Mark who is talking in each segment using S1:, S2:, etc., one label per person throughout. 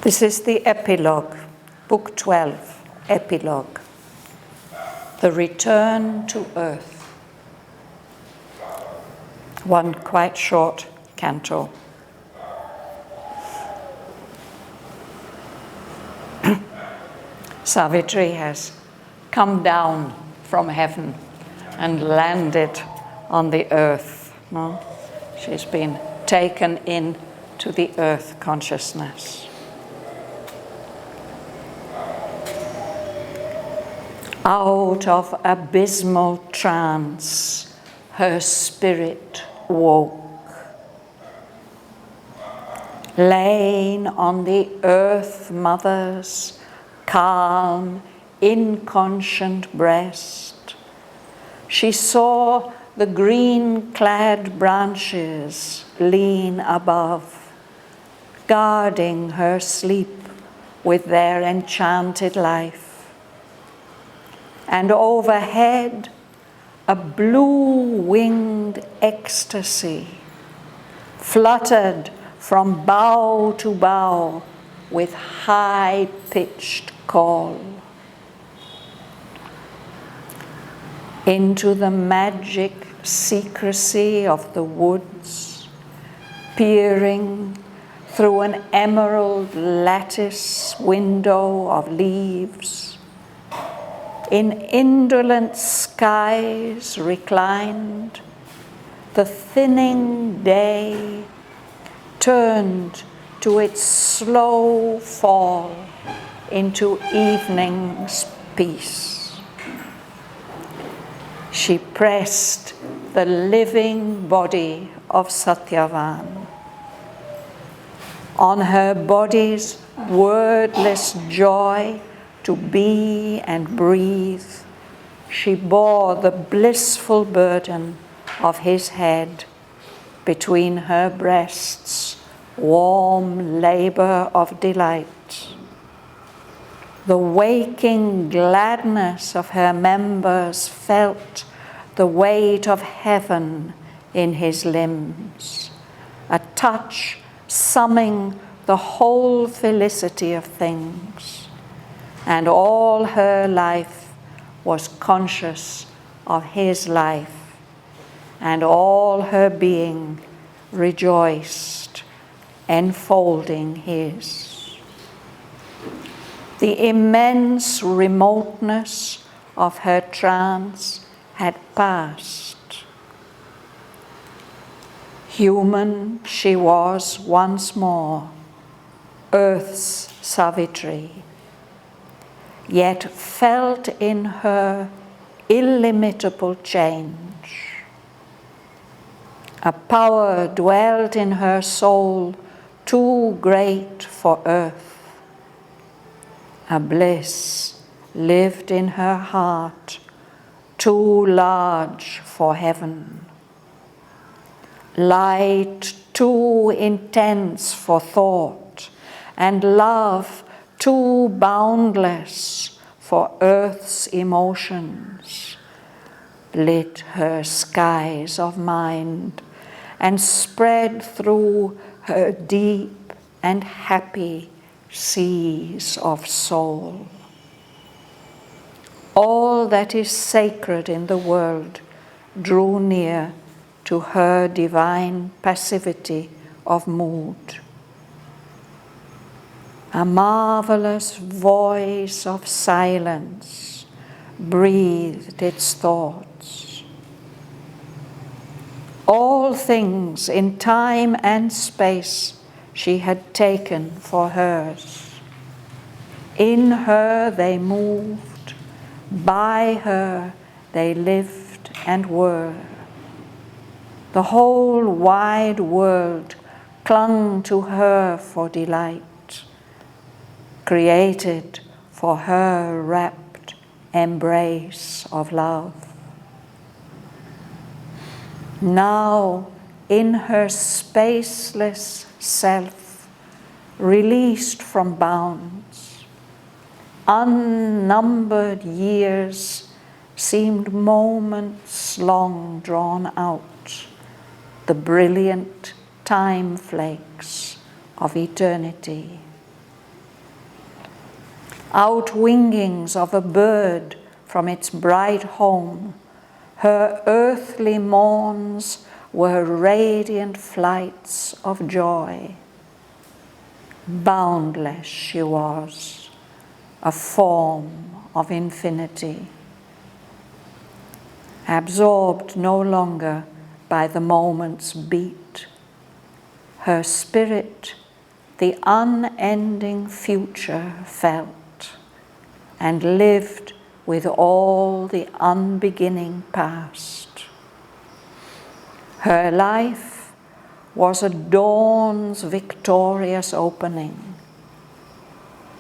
S1: This is the epilogue, Book 12, Epilogue. The Return to Earth. One quite short canto. Savitri has come down from heaven and landed on the earth. No? She's been taken in to the earth consciousness. Out of abysmal trance, her spirit woke. Lain on the earth mother's calm, inconscient breast, she saw the green-clad branches lean above, guarding her sleep with their enchanted life. And overhead, a blue-winged ecstasy fluttered from bough to bough with high-pitched call. Into the magic secrecy of the woods, peering through an emerald lattice window of leaves, in indolent skies reclined, the thinning day turned to its slow fall into evening's peace. She pressed the living body of Shraddhavan. On her body's wordless joy to be and breathe, she bore the blissful burden of his head between her breasts, warm labor of delight. The waking gladness of her members felt the weight of heaven in his limbs, a touch summing the whole felicity of things. And all her life was conscious of his life, and all her being rejoiced, enfolding his. The immense remoteness of her trance had passed. Human she was once more, Earth's Savitri, yet felt in her illimitable change. A power dwelt in her soul too great for earth. A bliss lived in her heart too large for heaven. Light too intense for thought, and love too boundless for earth's emotions, lit her skies of mind and spread through her deep and happy seas of soul. All that is sacred in the world drew near to her divine passivity of mood. A marvelous voice of silence breathed its thoughts. All things in time and space she had taken for hers. In her they moved, by her they lived and were. The whole wide world clung to her for delight, created for her rapt embrace of love. Now, in her spaceless self, released from bounds, unnumbered years seemed moments long drawn out, the brilliant time flakes of eternity. outwingings of a bird from its bright home, her earthly morns were radiant flights of joy. Boundless she was, a form of infinity, absorbed no longer by the moment's beat. Her spirit the unending future felt, and lived with all the unbeginning past. Her life was a dawn's victorious opening.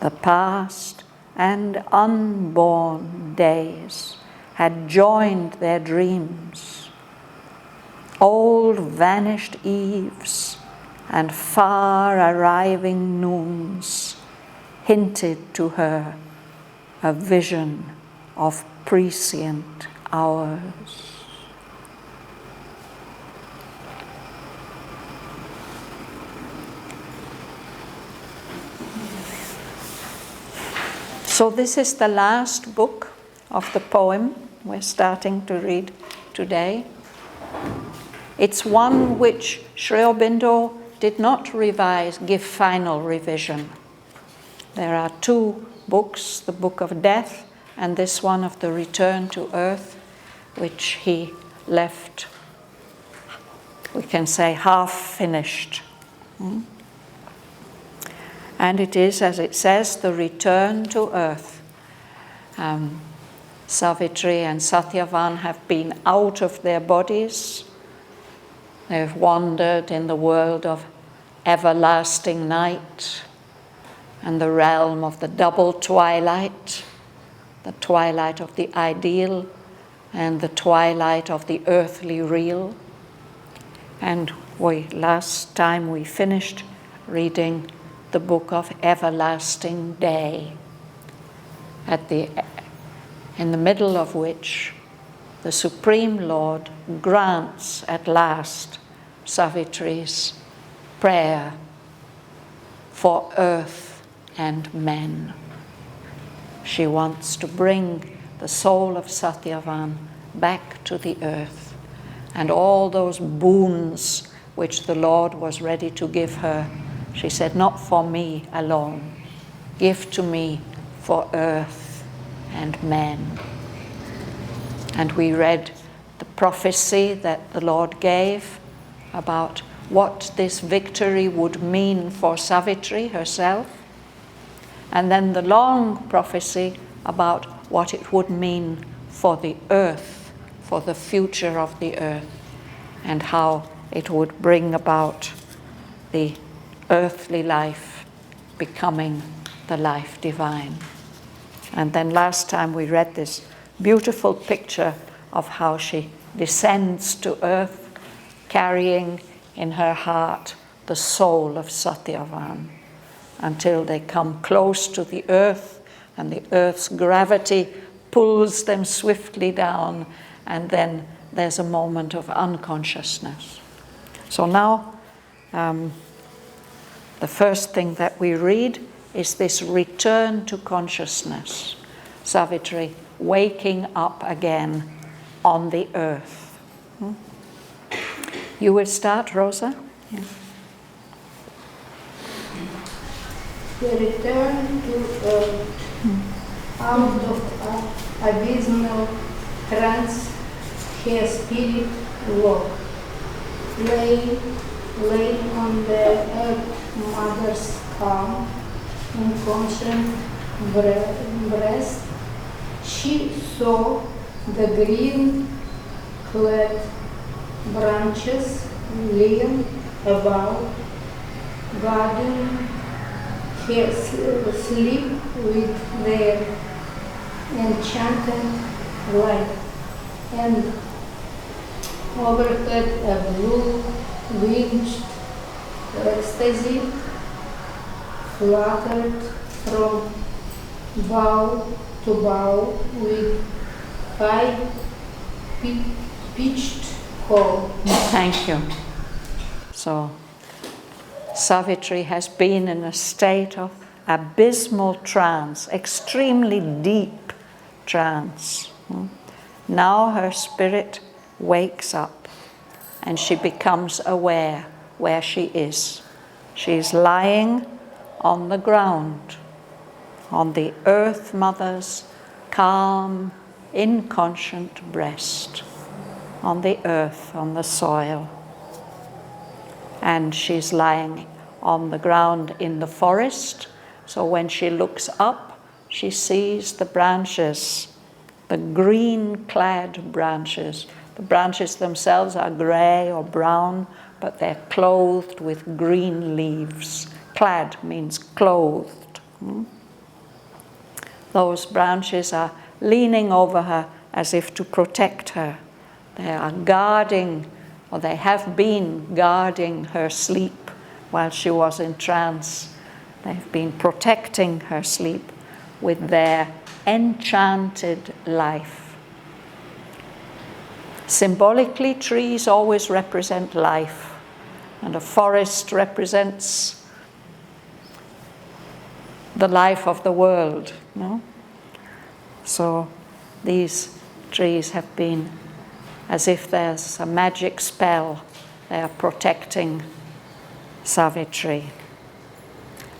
S1: The past and unborn days had joined their dreams. Old vanished eves and far arriving noons hinted to her a vision of prescient hours. So this is the last book of the poem we're starting to read today. It's one which Sri Aurobindo did not give final revision. There are two books, the Book of Death and this one of the Return to Earth, which he left, we can say, half finished. And it is, as it says, the return to earth. Savitri and Shraddhavan have been out of their bodies. They've wandered in the world of everlasting night and the realm of the double twilight, the twilight of the ideal and the twilight of the earthly real. And last time we finished reading the book of Everlasting Day, in the middle of which the Supreme Lord grants at last Savitri's prayer for earth and men. She wants to bring the soul of Shraddhavan back to the earth, and all those boons which the Lord was ready to give her, she said, not for me alone, give to me for earth and men. And we read the prophecy that the Lord gave about what this victory would mean for Savitri herself, and then the long prophecy about what it would mean for the earth, for the future of the earth, and how it would bring about the earthly life becoming the life divine. And then last time we read this beautiful picture of how she descends to earth, carrying in her heart the soul of Shraddhavan, until they come close to the earth and the earth's gravity pulls them swiftly down, and then there's a moment of unconsciousness. So now the first thing that we read is this return to consciousness. Savitri waking up again on the earth. You will start, Rosa? Yeah.
S2: The return to earth, out of abysmal trance, her spirit woke, lay on the earth mother's calm, inconscient breast. She saw the green-clad branches lean about, guarding her sleep with their enchanted light, and overhead a blue-winged ecstasy fluttered from bough to bough with high-pitched call.
S1: Thank you. So Savitri has been in a state of abysmal trance, extremely deep trance. Now her spirit wakes up and she becomes aware where she is. She is lying on the ground, on the Earth Mother's calm, inconscient breast, on the earth, on the soil. And she's lying on the ground in the forest, so when she looks up, she sees the branches, the green-clad branches. The branches themselves are grey or brown, but they're clothed with green leaves. Clad means clothed. Those branches are leaning over her as if to protect her. They are guarding, or they have been guarding her sleep while she was in trance. They've been protecting her sleep with their enchanted life. Symbolically, trees always represent life, and a forest represents the life of the world. No? So these trees have been, as if there's a magic spell, they are protecting Savitri.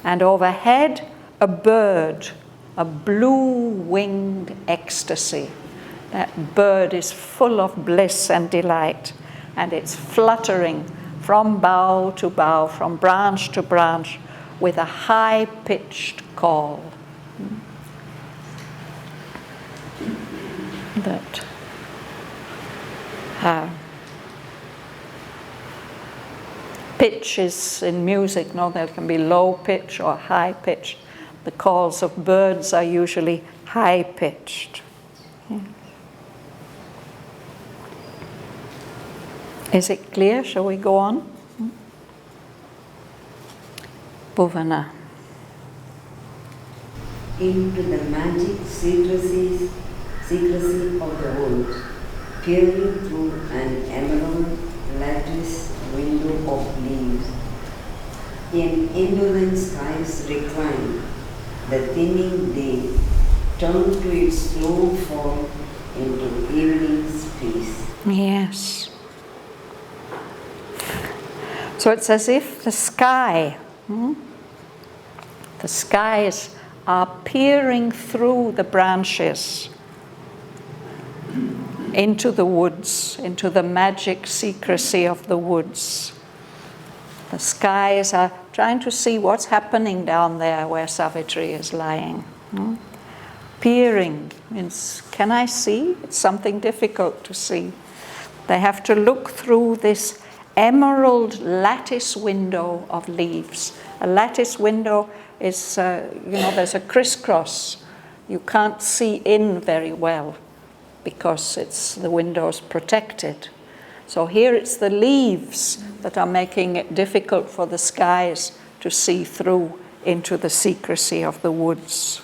S1: And overhead, a bird, a blue-winged ecstasy. That bird is full of bliss and delight, and it's fluttering from bough to bough, from branch to branch, with a high-pitched call. That pitch is in music, no? There can be low pitch or high pitch. The calls of birds are usually high pitched. Is it clear? Shall we go on? Bhavana.
S3: Into the magic secrecy of the world, peering through an emerald lattice window of leaves. In indolent skies recline, the thinning day turned to its slow fall into evening's peace.
S1: Yes. So it's as if the skies are peering through the branches into the woods, into the magic secrecy of the woods. The skies are trying to see what's happening down there where Savitri is lying. Peering means, can I see? It's something difficult to see. They have to look through this emerald lattice window of leaves. A lattice window is, there's a crisscross. You can't see in very well because the window's protected. So here it's the leaves that are making it difficult for the skies to see through into the secrecy of the woods.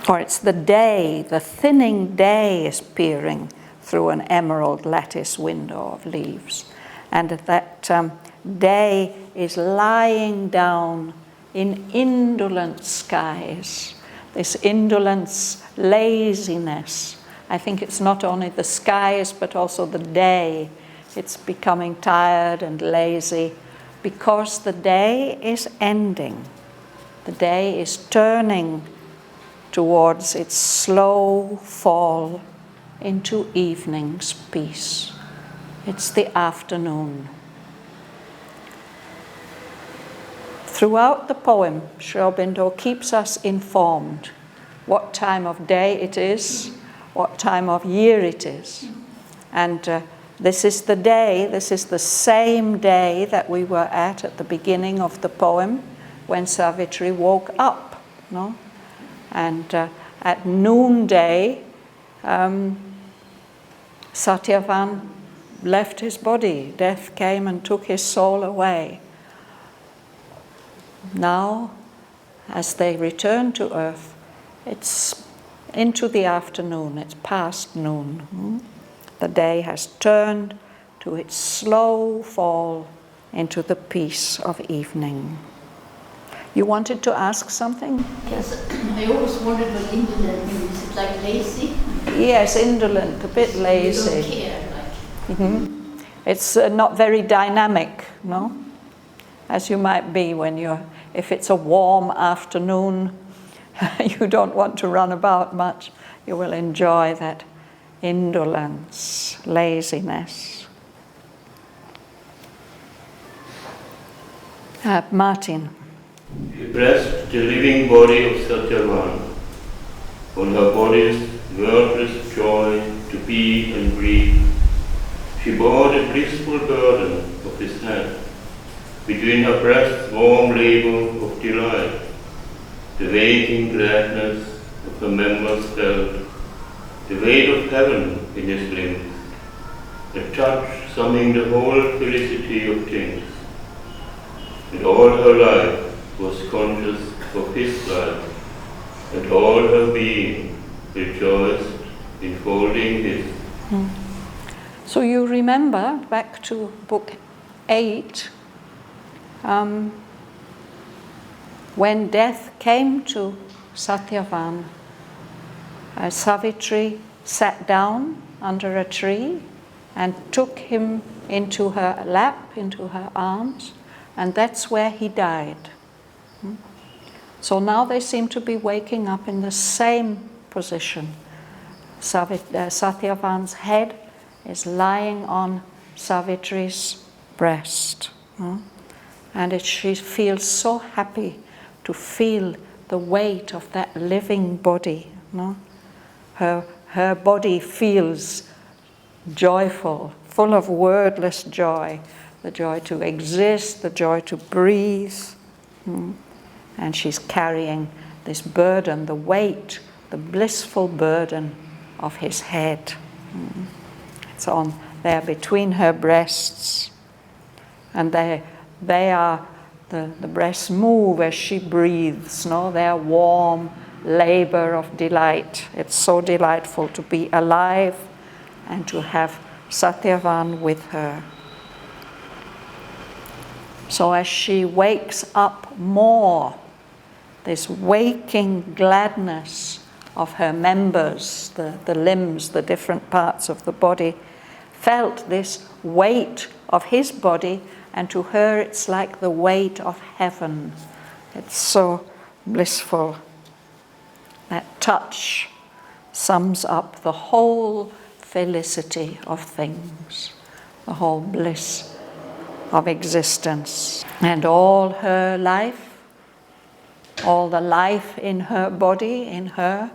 S1: Or it's the day, the thinning day is peering through an emerald lattice window of leaves. And that day is lying down in indolent skies. This indolence, laziness. I think it's not only the skies, but also the day. It's becoming tired and lazy because the day is ending. The day is turning towards its slow fall into evening's peace. It's the afternoon. Throughout the poem, Sri Aurobindo keeps us informed what time of day it is, what time of year it is. And this is the day, this is the same day that we were at the beginning of the poem when Savitri woke up. No? And at noonday, Shraddhavan left his body. Death came and took his soul away. Now, as they return to earth, it's into the afternoon, it's past noon. The day has turned to its slow fall into the peace of evening. You wanted to ask something?
S2: Yes, I always wondered what indolent means. Is it like lazy?
S1: Yes, indolent, a bit lazy.
S2: You don't care, like.
S1: It's not very dynamic, no? As you might be when if it's a warm afternoon, you don't want to run about much. You will enjoy that indolence, laziness. Martin.
S4: She pressed the living body of Shraddhavan on her body's wordless joy to be and breathe. She bore the blissful burden of his head, between her breast's warm labor of delight. The waking gladness of her members felt, the weight of heaven in his limbs, a touch summing the whole felicity of things. And all her life was conscious of his life, and all her being rejoiced in folding his.
S1: So you remember, back to book 8, when death came to Shraddhavan, Savitri sat down under a tree and took him into her lap, into her arms, and that's where he died. So now they seem to be waking up in the same position. Shraddhavan's head is lying on Savitri's breast. And she feels so happy to feel the weight of that living body. Her body feels joyful, full of wordless joy, the joy to exist, the joy to breathe. And she's carrying this burden, the weight, the blissful burden of his head. It's on there between her breasts. And the breasts move as she breathes. They're warm labor of delight. It's so delightful to be alive and to have Shraddhavan with her. So as she wakes up more, this waking gladness of her members, the limbs, the different parts of the body, felt this weight of his body, and to her it's like the weight of heaven. It's so blissful. That touch sums up the whole felicity of things, the whole bliss of existence. And all her life, all the life in her body, in her,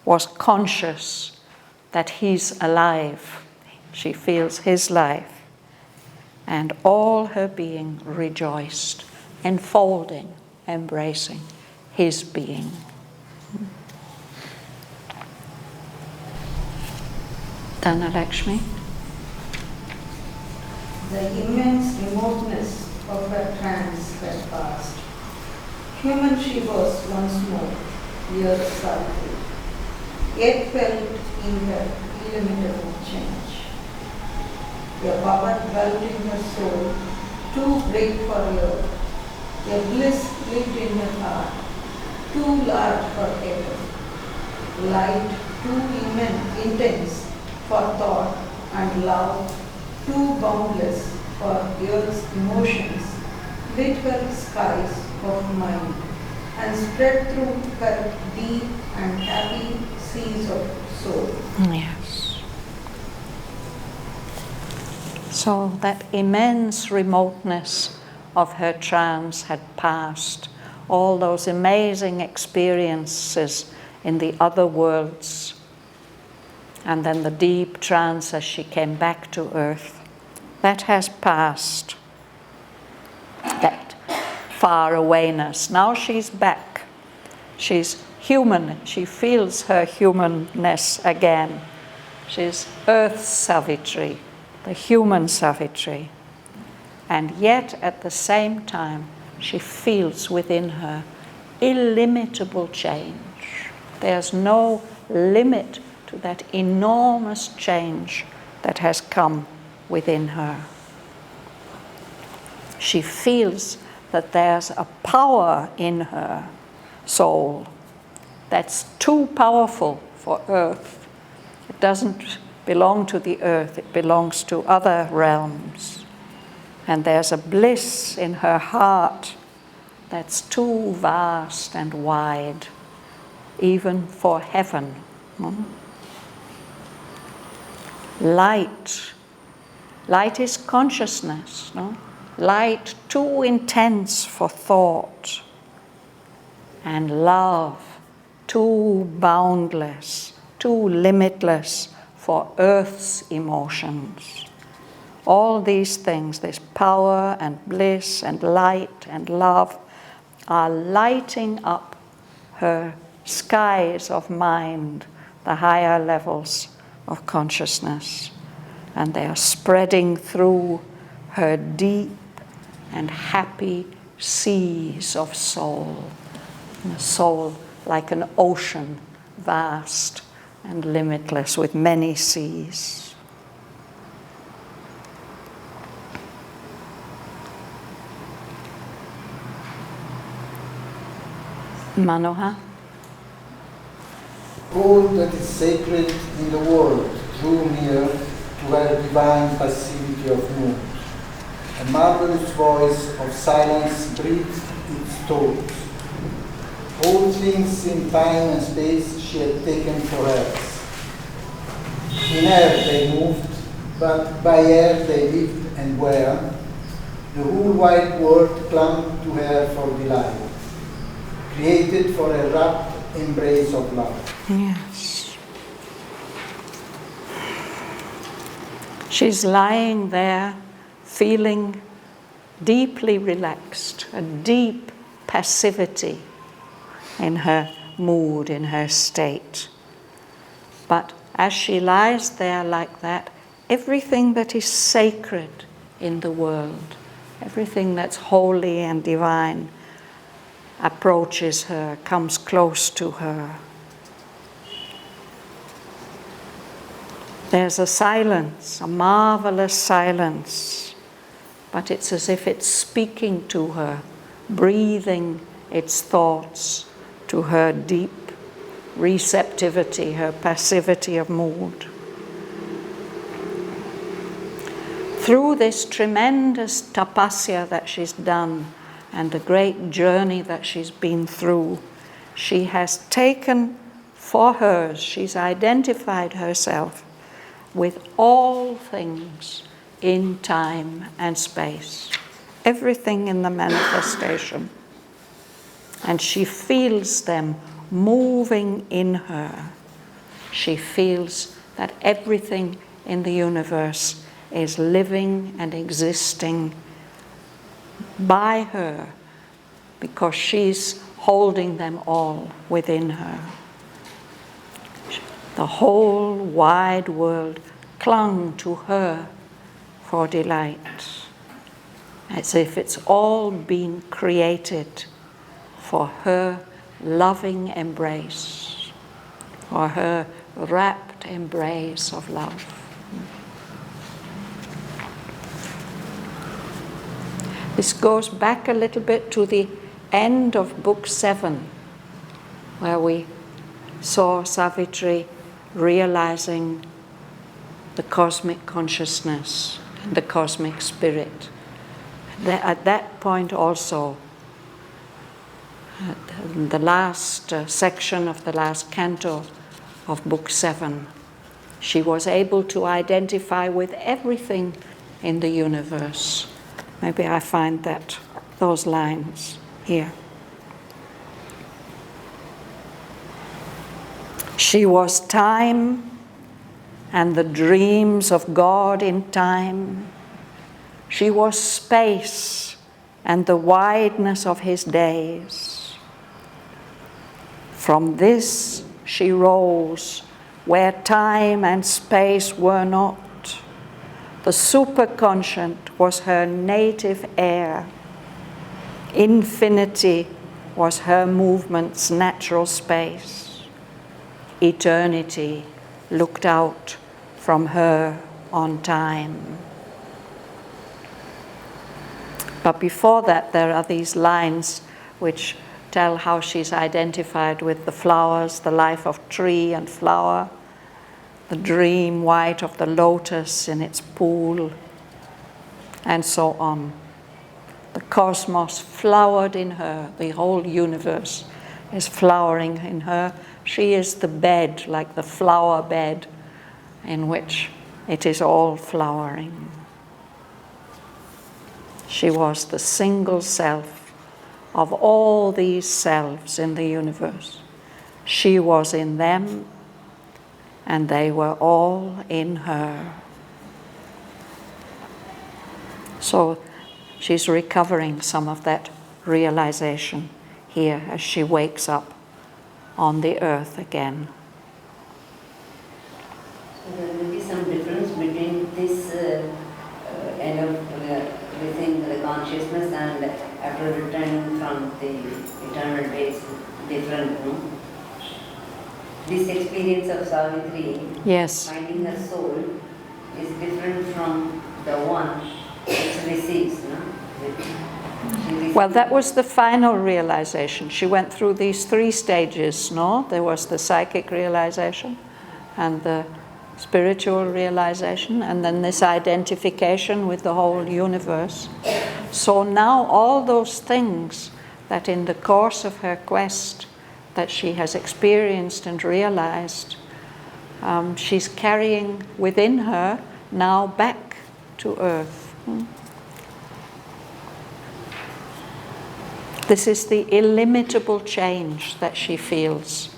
S1: was conscious that he's alive. She feels his life. And all her being rejoiced, enfolding, embracing his being. Dhanalakshmi.
S5: The immense remoteness of her trance had passed. Human she was once more, dear Savitri, yet felt in her illimitable change. A Bhavan dwelt in her soul, too great for earth. A bliss lived in her heart, too large for ever. Light too intense for thought, and love too boundless for earth's emotions, lit her skies of mind, and spread through her deep and happy seas of soul.
S1: Yes. So that immense remoteness of her trance had passed. All those amazing experiences in the other worlds. And then the deep trance as she came back to earth. That has passed. That far awayness. Now she's back. She's human. She feels her humanness again. She's Earth Savitri, the human Savitri. And yet at the same time, she feels within her illimitable change. There's no limit to that enormous change that has come within her. She feels that there's a power in her soul that's too powerful for earth. It doesn't belong to the earth, it belongs to other realms. And there's a bliss in her heart that's too vast and wide, even for heaven. Light. Light is consciousness, no? Light too intense for thought. And love too boundless, too limitless for earth's emotions. All these things, this power and bliss and light and love, are lighting up her skies of mind, the higher levels of consciousness. And they are spreading through her deep and happy seas of soul. And a soul like an ocean, vast and limitless, with many seas. Manohar?
S6: All that is sacred in the world drew near to her divine passivity of mood. A marvelous voice of silence breathed its thoughts. All things in time and space she had taken for hers. In air they moved, but by air they lived and were. The whole wide world clung to her for delight, created for a rapt embrace of love.
S1: Yes. She's lying there feeling deeply relaxed, a deep passivity in her mood, in her state. But as she lies there like that, everything that is sacred in the world, everything that's holy and divine, approaches her, comes close to her. There's a silence, a marvelous silence, but it's as if it's speaking to her, breathing its thoughts to her deep receptivity, her passivity of mood. Through this tremendous tapasya that she's done and the great journey that she's been through, she has taken for hers, she's identified herself with all things in time and space, everything in the manifestation. And she feels them moving in her. She feels that everything in the universe is living and existing by her because she's holding them all within her. The whole wide world clung to her for delight, as if it's all been created for her loving embrace, for her rapt embrace of love. This goes back a little bit to the end of Book 7, where we saw Savitri realizing the cosmic consciousness and the cosmic spirit. At that point also, at the last section of the last canto of Book 7, she was able to identify with everything in the universe. Maybe I find those lines here. She was time and the dreams of God in time. She was space and the wideness of his days. From this she rose where time and space were not. The superconscient was her native air. Infinity was her movement's natural space. Eternity looked out from her on time. But before that, there are these lines which tell how she's identified with the flowers, the life of tree and flower, the dream white of the lotus in its pool, and so on. The cosmos flowered in her, the whole universe is flowering in her. She is the bed, like the flower bed, in which it is all flowering. She was the single self of all these selves in the universe. She was in them, and they were all in her. So she's recovering some of that realization here as she wakes up on the earth again.
S3: So there may be some difference between this end of within the consciousness and after returning from the eternal days, different, no? This experience of Savitri,
S1: Yes.
S3: finding her soul, is different from the one which receives, no?
S1: Well, that was the final realization. She went through these 3 stages, no? There was the psychic realization and the spiritual realization, and then this identification with the whole universe. So now all those things that in the course of her quest that she has experienced and realized, she's carrying within her now back to earth. This is the illimitable change that she feels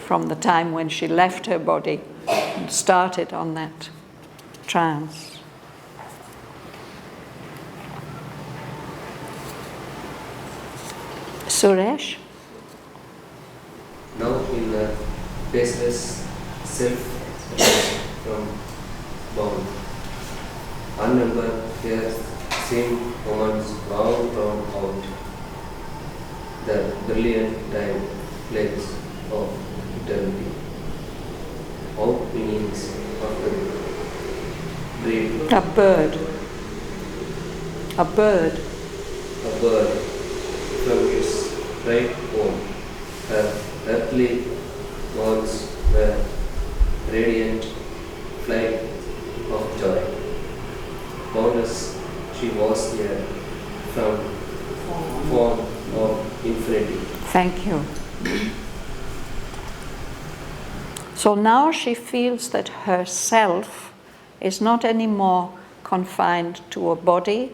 S1: from the time when she left her body and started on that trance. Suresh?
S7: Now in the baseless self from Bhavan, unnumbered here seem moments long drawn out, the brilliant time plagues of eternity. All meanings of the dream.
S1: A bird. A bird.
S7: A bird from its bright home. Her earthly words were radiant flight of joy. Boundless she was here from form of infinity.
S1: Thank you. So now she feels that herself is not anymore confined to a body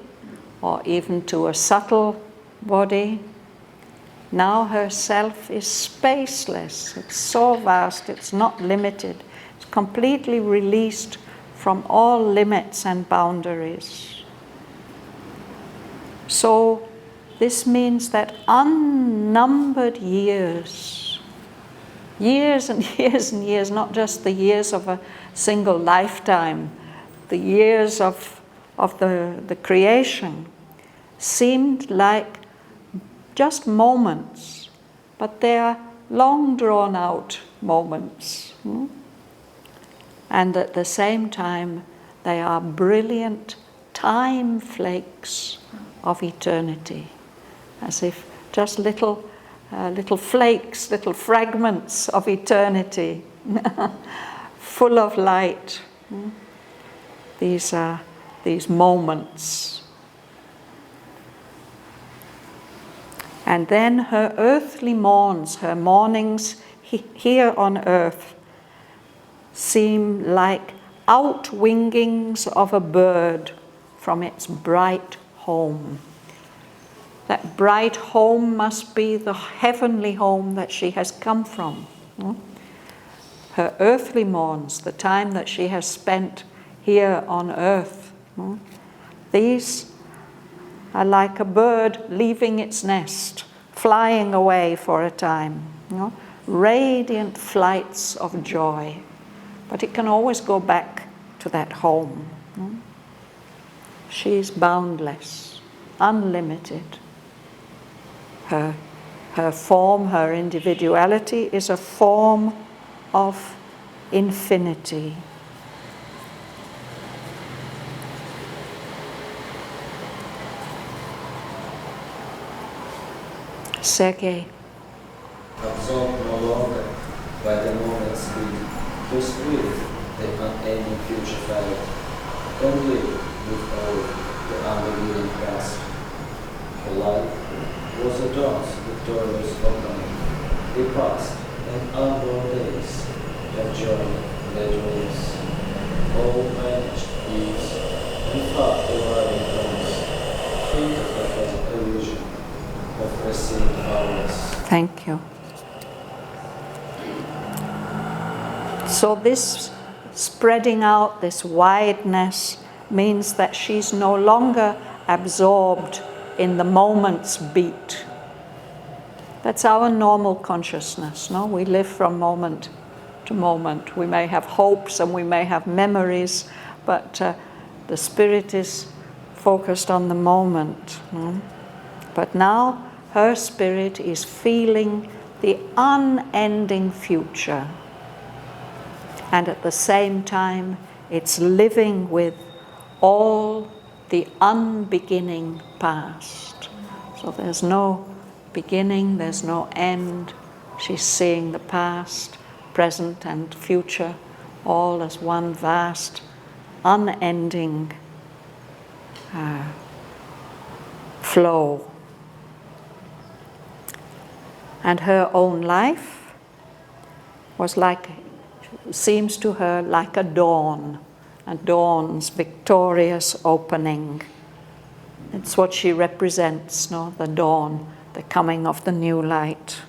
S1: or even to a subtle body. Now herself is spaceless. It's so vast, it's not limited. It's completely released from all limits and boundaries. So this means that unnumbered years and years and years, not just the years of a single lifetime, the years of the creation, seemed like just moments, but they are long drawn out moments. And at the same time, they are brilliant time flakes of eternity, as if just little flakes, little fragments of eternity, full of light. These are these moments. And then her earthly morns, her mornings here on earth, seem like outwingings of a bird from its bright home. That bright home must be the heavenly home that she has come from. Her earthly morns, the time that she has spent here on earth, these are like a bird leaving its nest, flying away for a time. Radiant flights of joy. But it can always go back to that home. She is boundless, unlimited. Her form, her individuality is a form of infinity. Sergei.
S7: Absorbed no longer by the moment's speed, whose spirit the unending future felt, only with all the unrevealing past. Her life was a dawn's victorious opening. They passed and unborn days, their joy, their dreams, all vanished ease, and far arriving homes, think of the illusion of received hours.
S1: Thank you. So this spreading out, this wideness, means that she's no longer absorbed in the moment's beat. That's our normal consciousness, no? We live from moment to moment. We may have hopes and we may have memories, but the spirit is focused on the moment. No? But now her spirit is feeling the unending future. And at the same time, it's living with all the unbeginning past. So there's no beginning, there's no end. She's seeing the past, present and future, all as one vast, unending flow. And her own life was seems to her like a dawn's victorious opening. It's what she represents, no? The dawn, the coming of the new light.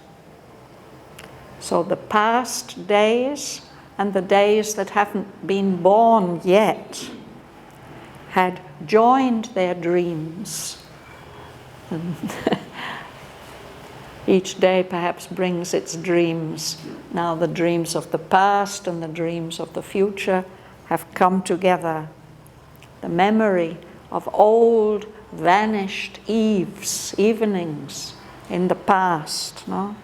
S1: So the past days and the days that haven't been born yet had joined their dreams. And each day perhaps brings its dreams. Now the dreams of the past and the dreams of the future have come together. The memory of old vanished evenings in the past. No?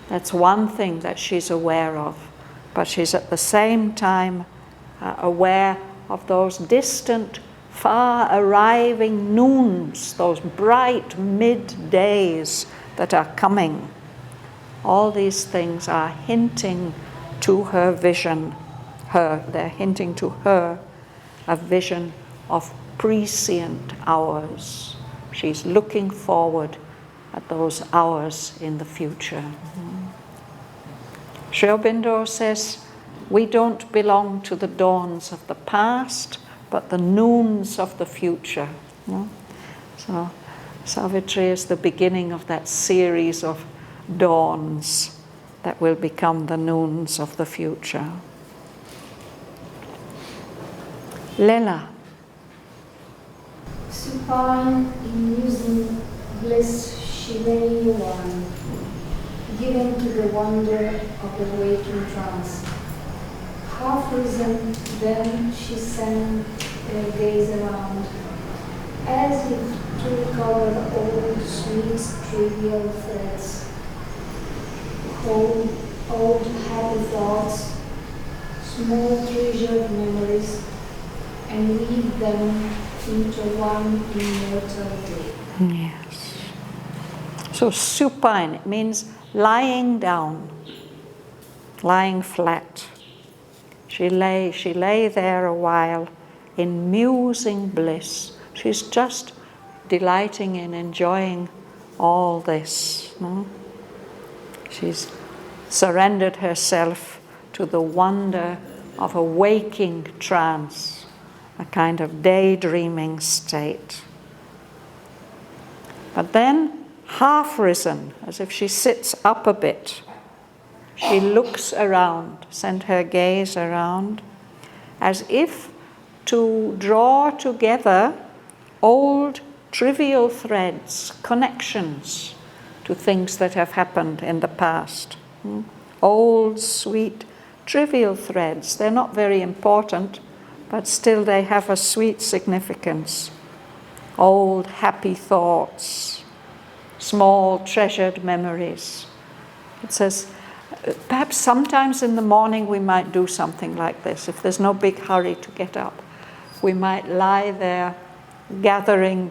S1: That's one thing that she's aware of. But she's at the same time aware of those distant, far arriving noons, those bright middays that are coming. All these things are hinting to her vision. They're hinting to her a vision of prescient hours. She's looking forward at those hours in the future. Sri Aurobindo says, we don't belong to the dawns of the past, but the noons of the future. So Savitri is the beginning of that series of dawns that will become the noons of the future. Lela.
S8: Supine in musing bliss she lay one, given to the wonder of the waking trance. Half risen, then she sank her gaze around, as if to recover old sweet trivial threads, old happy thoughts, small treasured memories, and weave them into one immortal day.
S1: Yes. So supine, it means lying down, lying flat. She lay there a while in musing bliss. She's just delighting in enjoying all this. No? She's surrendered herself to the wonder of a waking trance, a kind of daydreaming state. But then, half risen, as if she sits up a bit, she looks around, sent her gaze around, as if to draw together old trivial threads, connections to things that have happened in the past. Old, sweet, trivial threads. They're not very important, but still they have a sweet significance. Old, happy thoughts, small, treasured memories. It says, perhaps sometimes in the morning we might do something like this. If there's no big hurry to get up, we might lie there gathering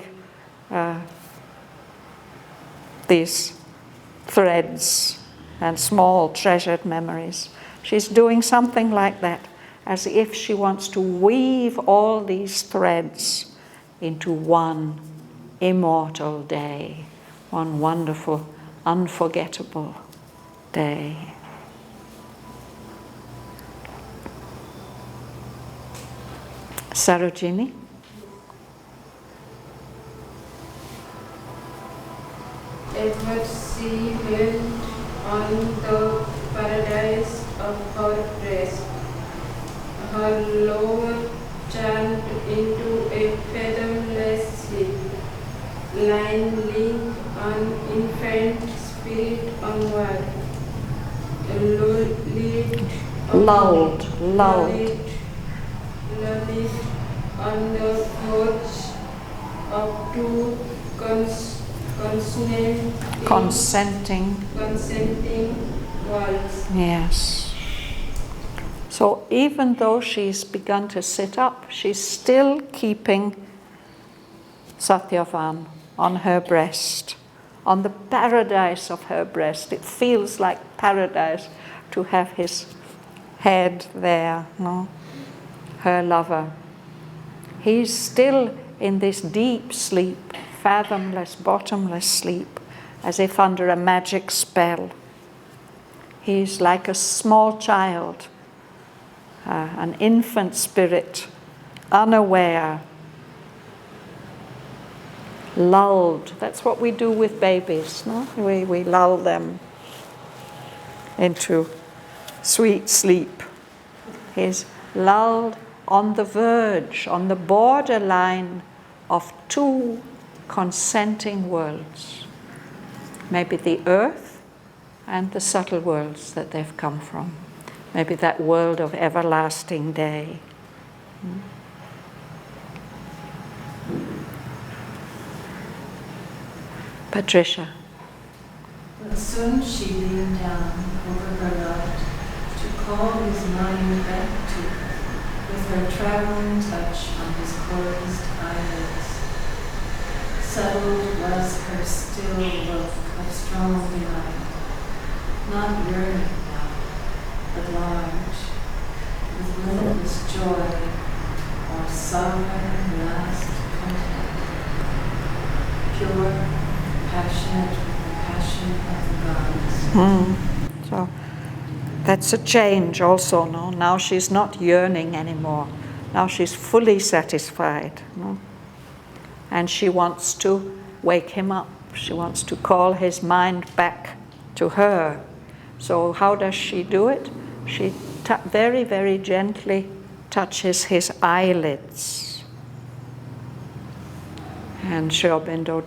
S1: these threads and small treasured memories. She's doing something like that, as if she wants to weave all these threads into one immortal day, one wonderful, unforgettable day. Sarojini?
S9: Edward C. went on the paradise of her breast, her lower churned into a featherless sleep, line link an infant spirit onward, lulled on the porch of two consenting worlds.
S1: Yes. So even though she's begun to sit up, she's still keeping Satyavan on her breast, on the paradise of her breast. It feels like paradise to have his head there, no? Her lover. He's still in this deep sleep, fathomless, bottomless sleep, as if under a magic spell. He's like a small child, an infant spirit, unaware, lulled. That's what we do with babies, no? We lull them into sweet sleep. He's lulled on the verge, on the borderline of two consenting worlds. Maybe the earth and the subtle worlds that they've come from. Maybe that world of everlasting day. Patricia.
S10: But soon she leaned down over her love to call his mind back to, with her traveling touch on his closed eyelids. Settled was her still look of strong delight, not yearning now, but large, with limitless joy, or sovereign last content, pure, passionate with the passion of the gods.
S1: So that's a change also, no? Now she's not yearning anymore. Now she's fully satisfied, no? And she wants to wake him up. She wants to call his mind back to her. So how does she do it? She very, very gently touches his eyelids. And Sri Aurobindo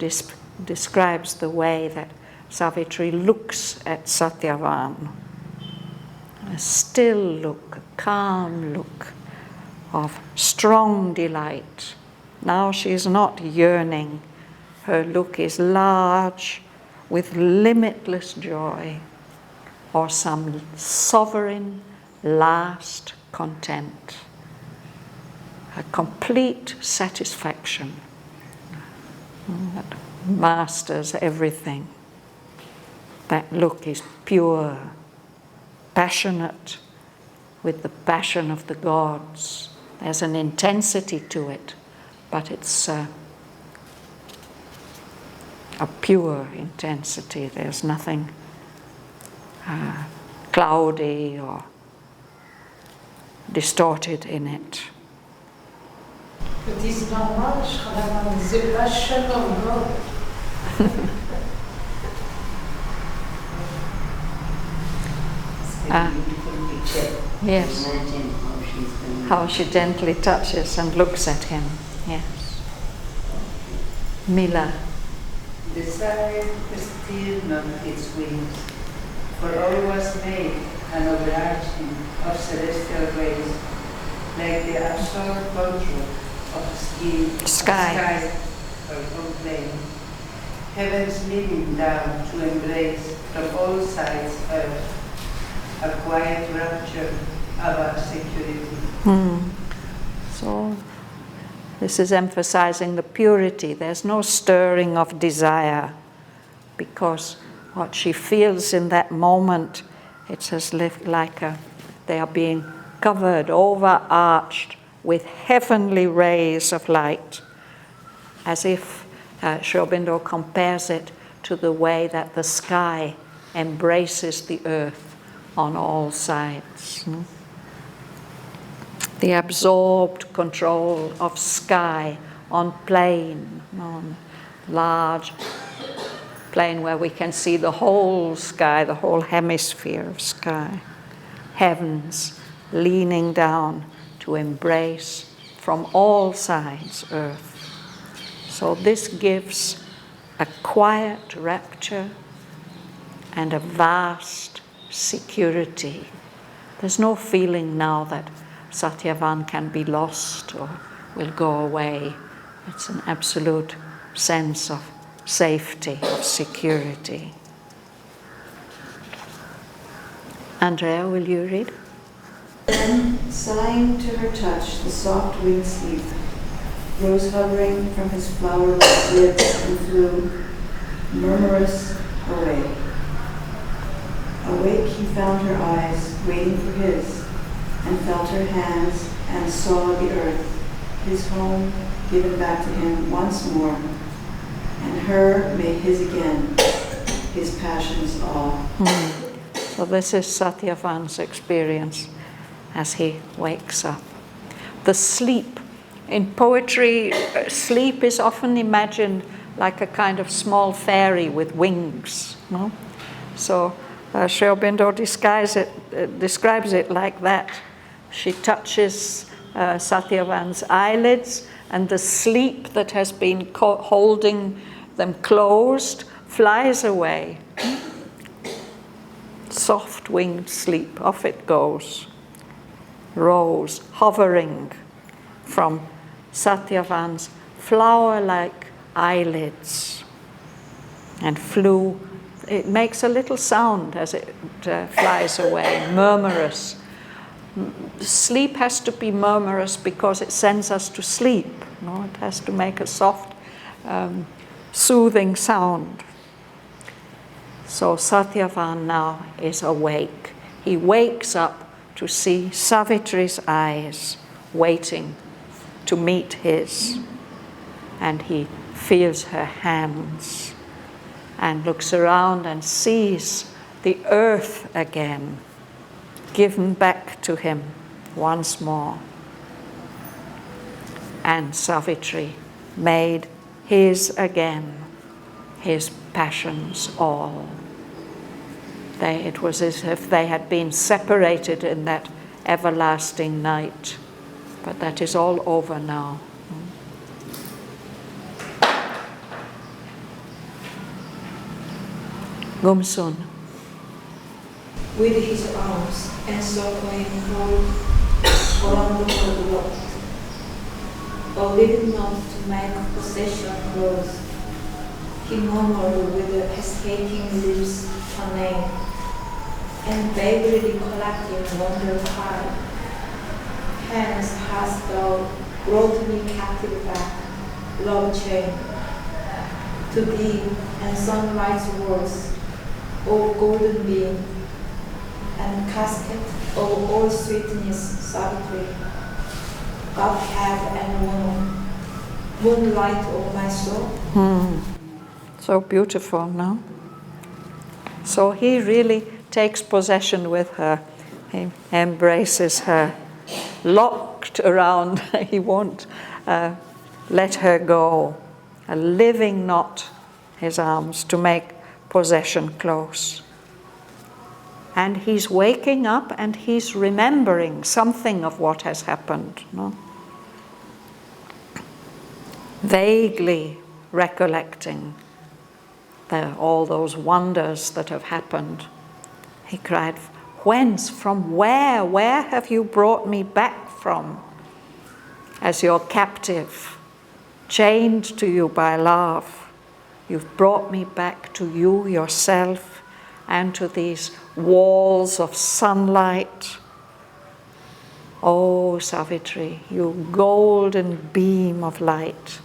S1: describes the way that Savitri looks at Satyavan. A still look, a calm look of strong delight. Now she is not yearning. Her look is large with limitless joy, or some sovereign last content, a complete satisfaction that masters everything. That look is pure, passionate with the passion of the gods. There's an intensity to it, but it's a pure intensity. There's nothing cloudy or distorted in it.
S5: It is normal, Shraddhavan, the passion of God.
S3: Beautiful picture.
S1: Yes.
S3: Imagine how she's going.
S1: How she gently touches and looks at him. Yes. Mila.
S11: Desire still not its wings, for all was made an overarching of celestial rays, like the absolute contour of sky or plane. Heavens leaning down to embrace from all sides earth, a quiet rapture about security.
S1: So this is emphasizing the purity. There's no stirring of desire, because what she feels in that moment, it's as if they are being covered, overarched with heavenly rays of light, as if Sri Aurobindo compares it to the way that the sky embraces the earth on all sides. The absorbed control of sky on plain, on large plain where we can see the whole sky, the whole hemisphere of sky. Heavens leaning down to embrace from all sides earth. So this gives a quiet rapture and a vast security. There's no feeling now that Satyavan can be lost or will go away. It's an absolute sense of safety, of security. Andrea, will you read?
S12: Then, sighing to her touch, the soft winged sleep rose hovering from his flower-like lids and flew, murmurous, away. Awake he found her eyes, waiting for his, and felt her hands, and saw the earth, his home, given back to him once more, and her made his again, his passion's all.
S1: So this is Satyavan's experience as he wakes up. The sleep. In poetry, sleep is often imagined like a kind of small fairy with wings. No? So Sri Aurobindo describes it like that. She touches Satyavan's eyelids, and the sleep that has been holding them closed flies away. Soft winged sleep, off it goes. Rose hovering from Satyavan's flower-like eyelids and flew. It makes a little sound as it flies away, murmurous. Sleep has to be murmurous because it sends us to sleep. No? It has to make a soft, soothing sound. So Satyavan now is awake. He wakes up to see Savitri's eyes waiting to meet his. And he feels her hands and looks around and sees the earth again, given back to him once more. And Savitri made his again, his passions all. It was as if they had been separated in that everlasting night, but that is all over now. Gumsun.
S5: With his arms encircling her around the world, or living not to make possession close, he murmured with the hesitating lips her name, and vaguely recollecting wonder high. Hence hast thou brought me captive back, love chain, to thee and sunrise words, O golden beam, and casket, O all sweetness, Savitri, Godhead and woman, moonlight of my soul.
S1: So beautiful, no? So he really takes possession with her. He embraces her, locked around. He won't let her go. A living knot, his arms, to make possession close. And he's waking up and he's remembering something of what has happened. No? Vaguely recollecting all those wonders that have happened. He cried, whence, from where? Where have you brought me back from? As your captive, chained to you by love, you've brought me back to you yourself and to these walls of sunlight. Oh, Savitri, you golden beam of light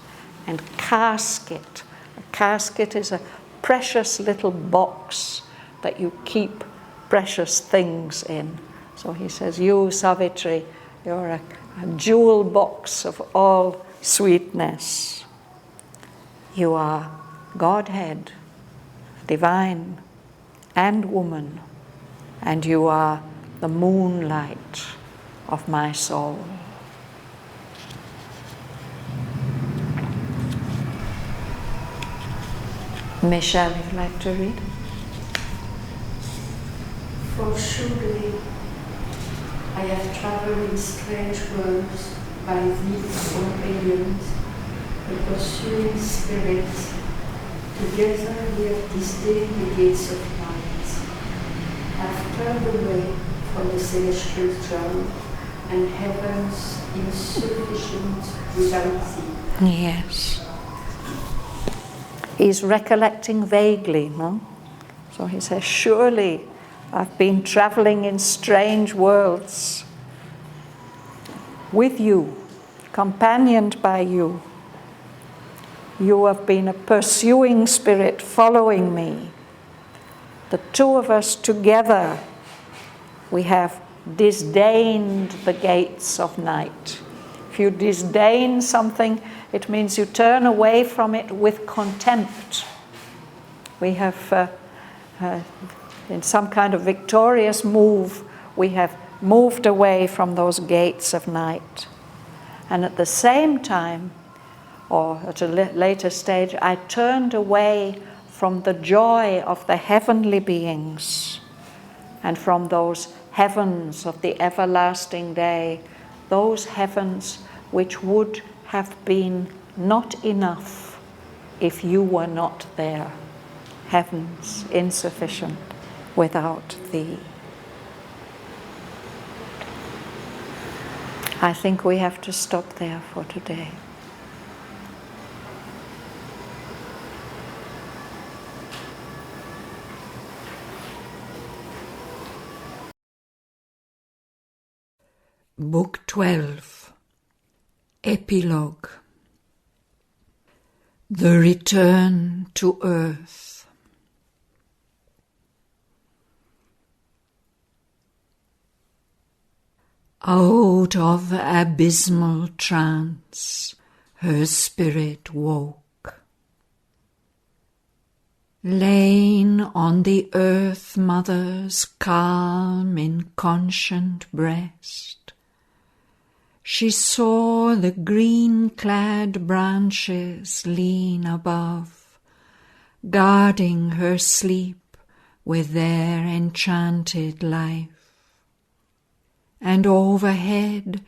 S1: and casket. A casket is a precious little box that you keep precious things in. So he says, you, Savitri, you're a jewel box of all sweetness. You are Godhead, divine and woman, and you are the moonlight of my soul. Michelle, would you like to read?
S8: For surely I have traveled in strange worlds by these companions, the pursuing spirits. Together we have disdained the gates of light. Have turned away from the celestial throne and heaven's insufficient without thee.
S1: Yes. He's recollecting vaguely, no? So he says, surely I've been traveling in strange worlds with you, companioned by you. You have been a pursuing spirit following me. The two of us together, we have disdained the gates of night. If you disdain something, it means you turn away from it with contempt. We have, in some kind of victorious move, we have moved away from those gates of night. And at the same time, or at a later stage, I turned away from the joy of the heavenly beings and from those heavens of the everlasting day, those heavens which would have been not enough if you were not there. Heavens insufficient without thee. I think we have to stop there for today. Book 12, Epilogue. The Return to Earth. Out of abysmal trance her spirit woke. Lain on the Earth Mother's calm, inconscient breast, she saw the green-clad branches lean above, guarding her sleep with their enchanted life. And overhead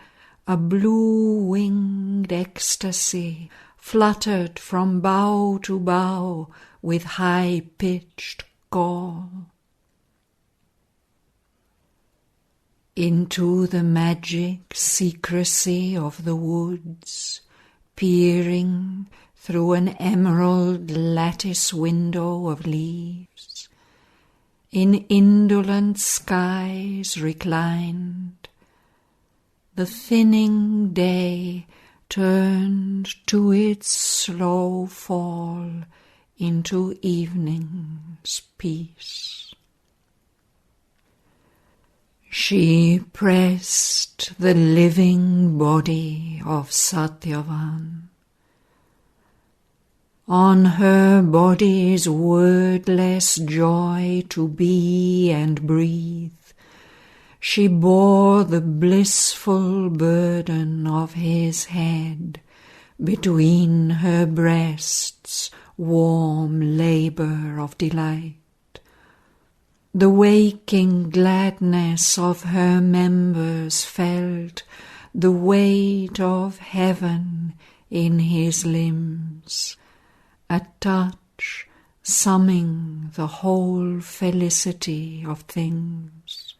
S1: a blue-winged ecstasy fluttered from bough to bough with high-pitched call. Into the magic secrecy of the woods, peering through an emerald lattice window of leaves, in indolent skies reclined, the thinning day turned to its slow fall into evening's peace. She pressed the living body of Shraddhavan. On her body's wordless joy to be and breathe, she bore the blissful burden of his head between her breasts, warm labour of delight. The waking gladness of her members felt the weight of heaven in his limbs, a touch summing the whole felicity of things.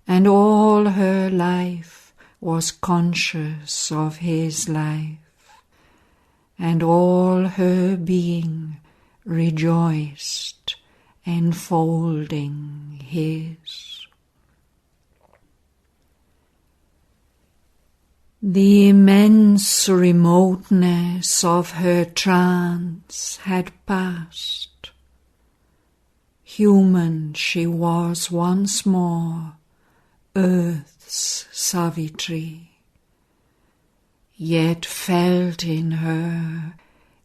S1: And all her life was conscious of his life, and all her being rejoiced, enfolding his.
S9: The immense remoteness of her trance had passed. Human she was once more, Earth's Savitri, yet felt in her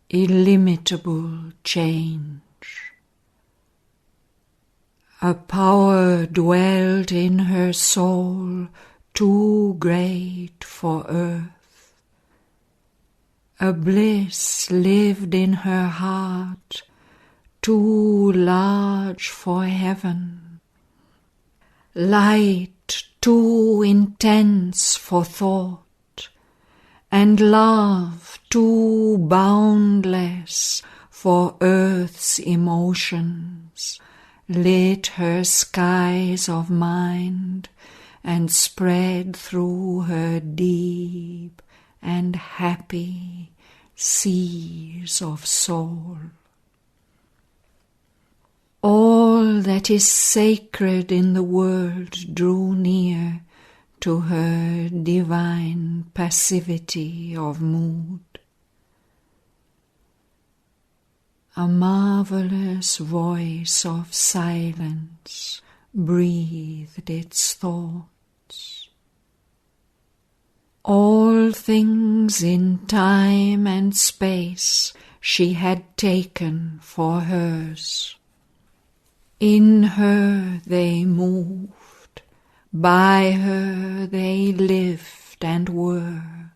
S9: illimitable change. A power dwelled in her soul too great for earth. A bliss lived in her heart too large for heaven. Light too intense for thought, and love too boundless for earth's emotions, lit her skies of mind and spread through her deep and happy seas of soul. All that is sacred in the world drew near to her divine passivity of mood. A marvelous voice of silence breathed its thoughts. All things in time and space she had taken for hers. In her they moved, by her they lived and were.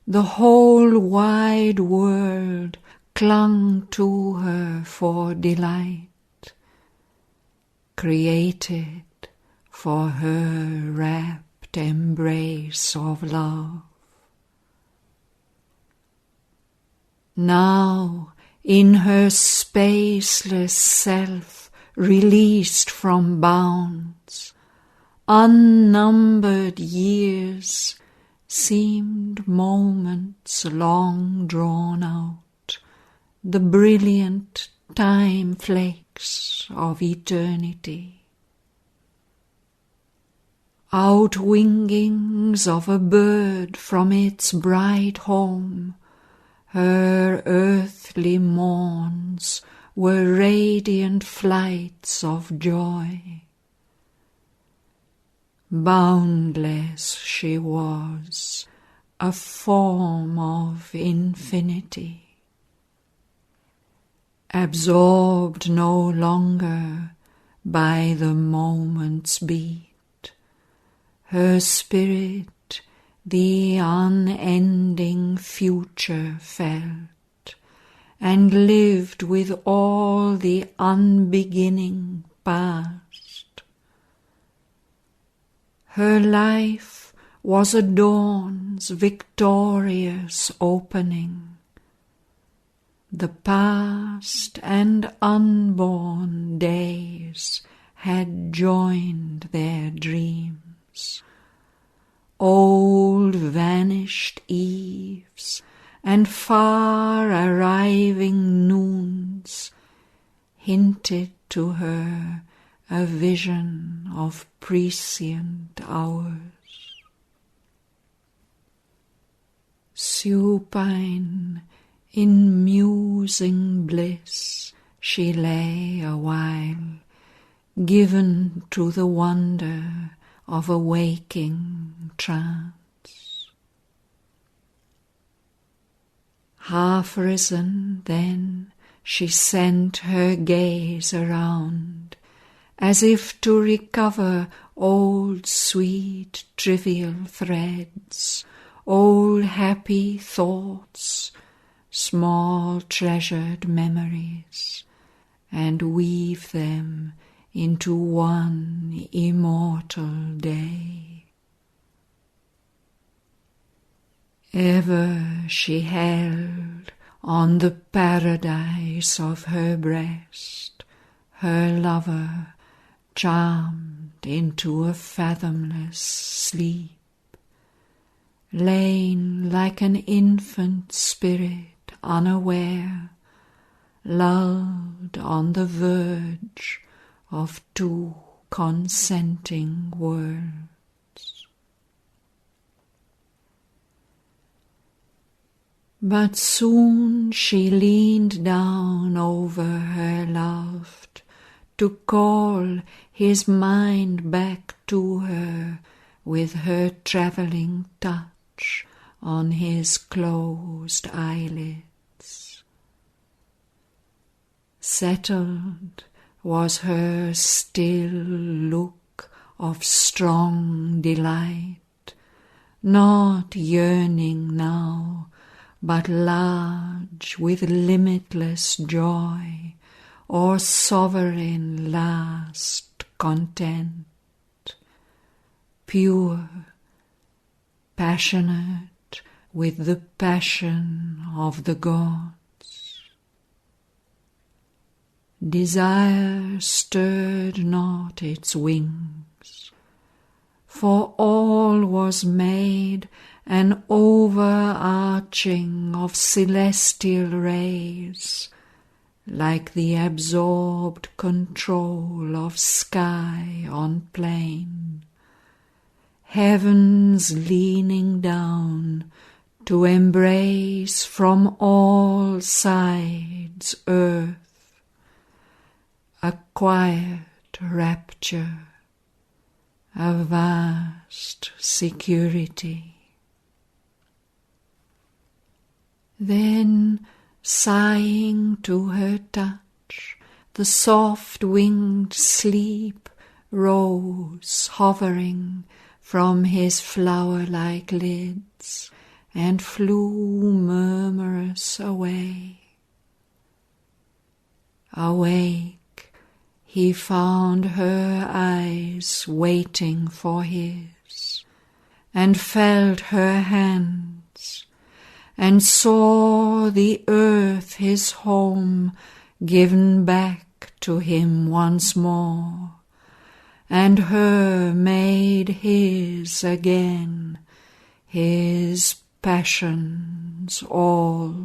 S9: The whole wide world clung to her for delight, created for her rapt embrace of love. Now, in her spaceless self, released from bounds, unnumbered years seemed moments long drawn out, the brilliant time flakes of eternity. Outwingings of a bird from its bright home, her earthly morns were radiant flights of joy. Boundless she was, a form of infinity. Absorbed no longer by the moment's beat, her spirit the unending future felt, and lived with all the unbeginning past. Her life was a dawn's victorious opening. The past and unborn days had joined their dreams. Old vanished eves and far arriving noons hinted to her a vision of prescient hours. Supine, in musing bliss, she lay a while, given to the wonder of a waking trance. Half risen, then she sent her gaze around, as if to recover old sweet trivial threads, old happy thoughts, small treasured memories, and weave them into one immortal day. Ever she held on the paradise of her breast her lover, charmed into a fathomless sleep, lain like an infant spirit unaware, lulled on the verge of two consenting worlds. But soon she leaned down over her loved to call his mind back to her with her travelling touch on his closed eyelids. Settled was her still look of strong delight, not yearning now, but large with limitless joy, or sovereign last content, pure, passionate with the passion of the gods. Desire stirred not its wings, for all was made an overarching of celestial rays, like the absorbed control of sky on plain, heavens leaning down to embrace from all sides earth, a quiet rapture, a vast security. Then, sighing to her touch, the soft-winged sleep rose, hovering from his flower-like lids, and flew murmurous away. Awake, he found her eyes waiting for his, and felt her hands, and saw the earth his home given back to him once more, and her made his again, his passions all.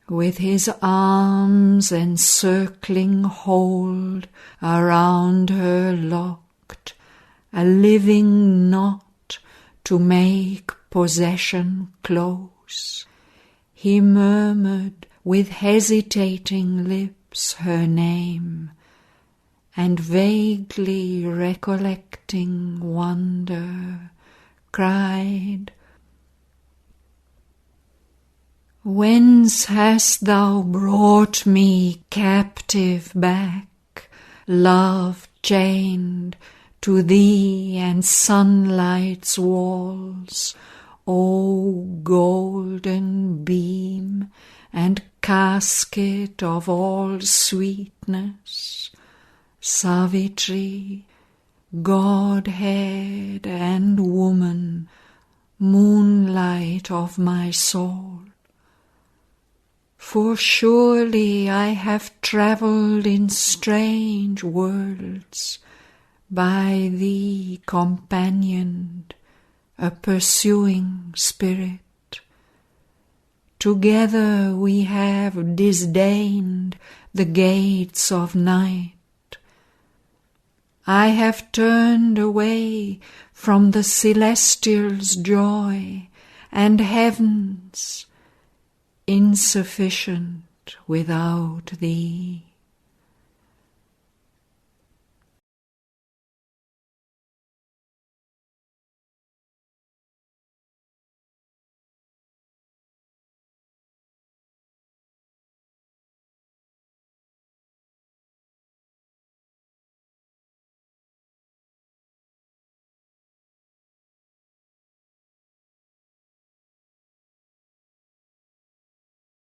S9: With his arms encircling hold around her locked, a living knot to make possession close, he murmured with hesitating lips her name, and vaguely recollecting wonder, cried, "Whence hast thou brought me captive back, love chained to thee and sunlight's walls, O golden beam and casket of all sweetness, Savitri, Godhead and woman, moonlight of my soul? For surely I have travelled in strange worlds, by thee companioned, a pursuing spirit. Together we have disdained the gates of night. I have turned away from the celestial's joy, and heaven's insufficient without thee.